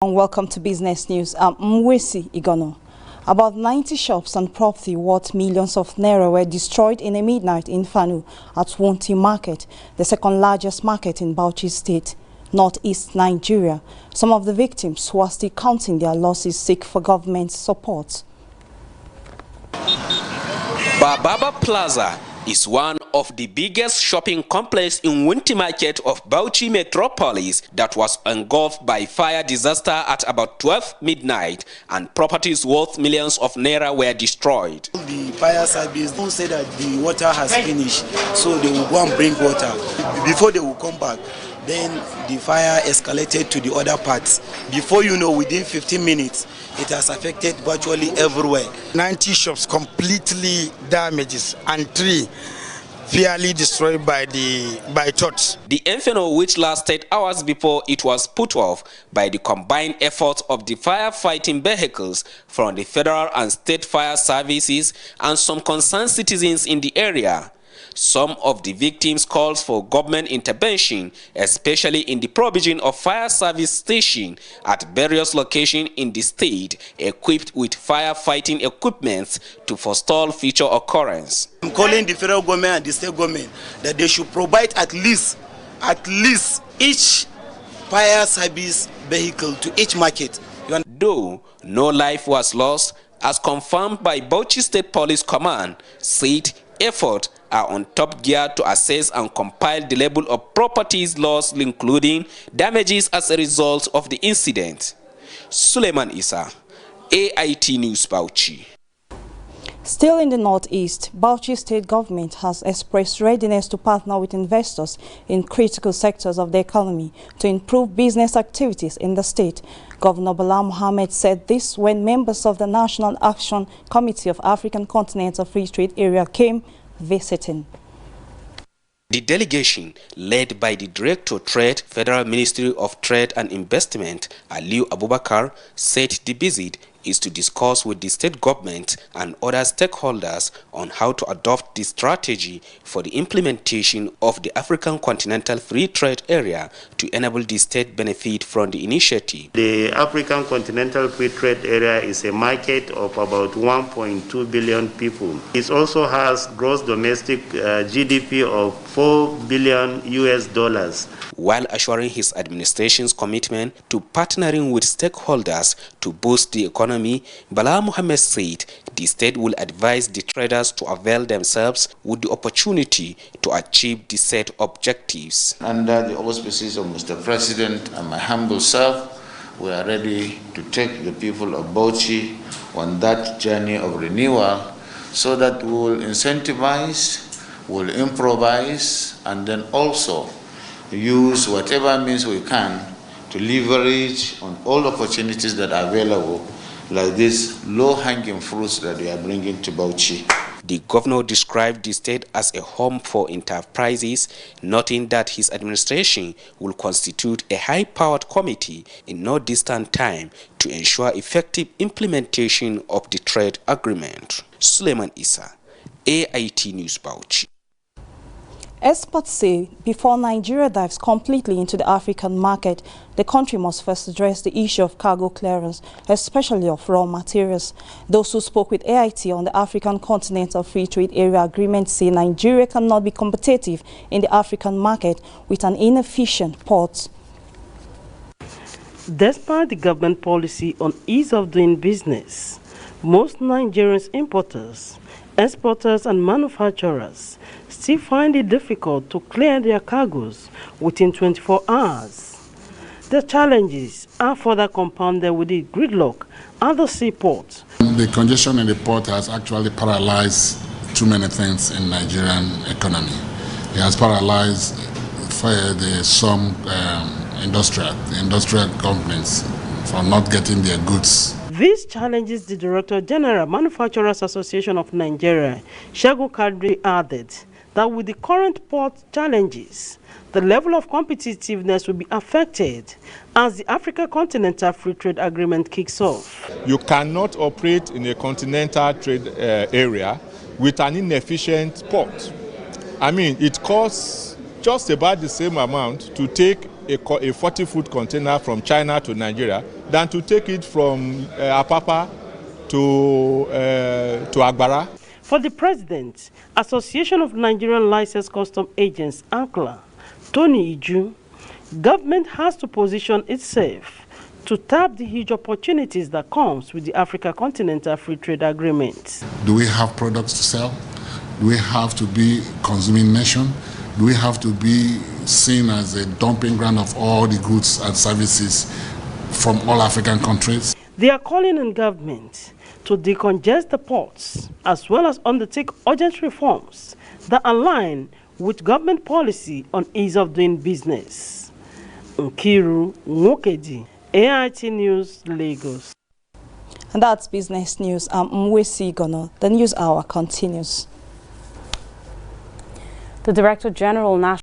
And welcome to Business News. I'm Mwesi Igono. About 90 shops and property worth millions of naira were destroyed in a midnight in Fanu at Wonti Market, the second largest market in Bauchi State, northeast Nigeria. Some of the victims who are still counting their losses seek for government support. Bababa Plaza is one of the biggest shopping complexes in Wonti Market of Bauchi Metropolis that was engulfed by fire disaster at about 12 midnight, and properties worth millions of naira were destroyed. The fire service don't say that the water has finished, so they will go and bring water. Before they will come back, then the fire escalated to the other parts. Before you know, within 15 minutes, it has affected virtually everywhere. 90 shops completely damaged and 3 fairly destroyed by torch. The inferno, which lasted hours before it was put off by the combined efforts of the firefighting vehicles from the federal and state fire services and some concerned citizens in the area. Some of the victims called for government intervention, especially in the provision of fire service stations at various locations in the state, equipped with firefighting equipment to forestall future occurrence. I'm calling the federal government and the state government that they should provide at least each fire service vehicle to each market. Though no life was lost, as confirmed by Bauchi State Police Command, said efforts are on top gear to assess and compile the level of properties lost, including damages as a result of the incident. Suleiman Issa, AIT News, Bauchi. Still in the northeast, Bauchi State government has expressed readiness to partner with investors in critical sectors of the economy to improve business activities in the state. Governor Bala Mohammed said this when members of the National Action Committee of African Continental Free Trade Area came visiting. The delegation, led by the Director Trade, Federal Ministry of Trade and Investment, Aliu Abubakar, said the visit is to discuss with the state government and other stakeholders on how to adopt the strategy for the implementation of the African Continental Free Trade Area to enable the state benefit from the initiative. The African Continental Free Trade Area is a market of about 1.2 billion people. It also has gross domestic GDP of $4 billion US. While assuring his administration's commitment to partnering with stakeholders to boost the economy, Bala Mohammed said the state will advise the traders to avail themselves with the opportunity to achieve the set objectives. Under the auspices of Mr. President and my humble self, we are ready to take the people of Bauchi on that journey of renewal so that we will incentivize, we'll improvise, and then also use whatever means we can to leverage on all opportunities that are available, like these low-hanging fruits that we are bringing to Bauchi. The governor described the state as a home for enterprises, noting that his administration will constitute a high-powered committee in no distant time to ensure effective implementation of the trade agreement. Suleiman Issa, AIT News, Bauchi. Experts say before Nigeria dives completely into the African market, the country must first address the issue of cargo clearance, especially of raw materials. Those who spoke with AIT on the African Continental Free Trade Area Agreement say Nigeria cannot be competitive in the African market with an inefficient port. Despite the government policy on ease of doing business, most Nigerian importers, exporters and manufacturers still find it difficult to clear their cargoes within 24 hours. The challenges are further compounded with the gridlock at the seaport. The congestion in the port has actually paralyzed too many things in Nigerian economy. It has paralyzed some industrial companies from not getting their goods. These challenges, the Director General, Manufacturers Association of Nigeria, Shegun Kadri, added that with the current port challenges, the level of competitiveness will be affected as the Africa Continental Free Trade Agreement kicks off. You cannot operate in a continental trade area with an inefficient port. I mean, it costs just about the same amount to take a 40-foot container from China to Nigeria than to take it from Apapa to Agbara. For the President, Association of Nigerian Licensed Custom Agents, ANCLA, Tony Iju, government has to position itself to tap the huge opportunities that comes with the Africa Continental Free Trade Agreement. Do we have products to sell? Do we have to be consuming nation? Do we have to be seen as a dumping ground of all the goods and services from all African countries? They are calling on government to decongest the ports as well as undertake urgent reforms that align with government policy on ease of doing business. Nkiru Nwokedi, AIT News, Lagos. And that's business news. I'm Mwesi Gono. The news hour continues. The Director General National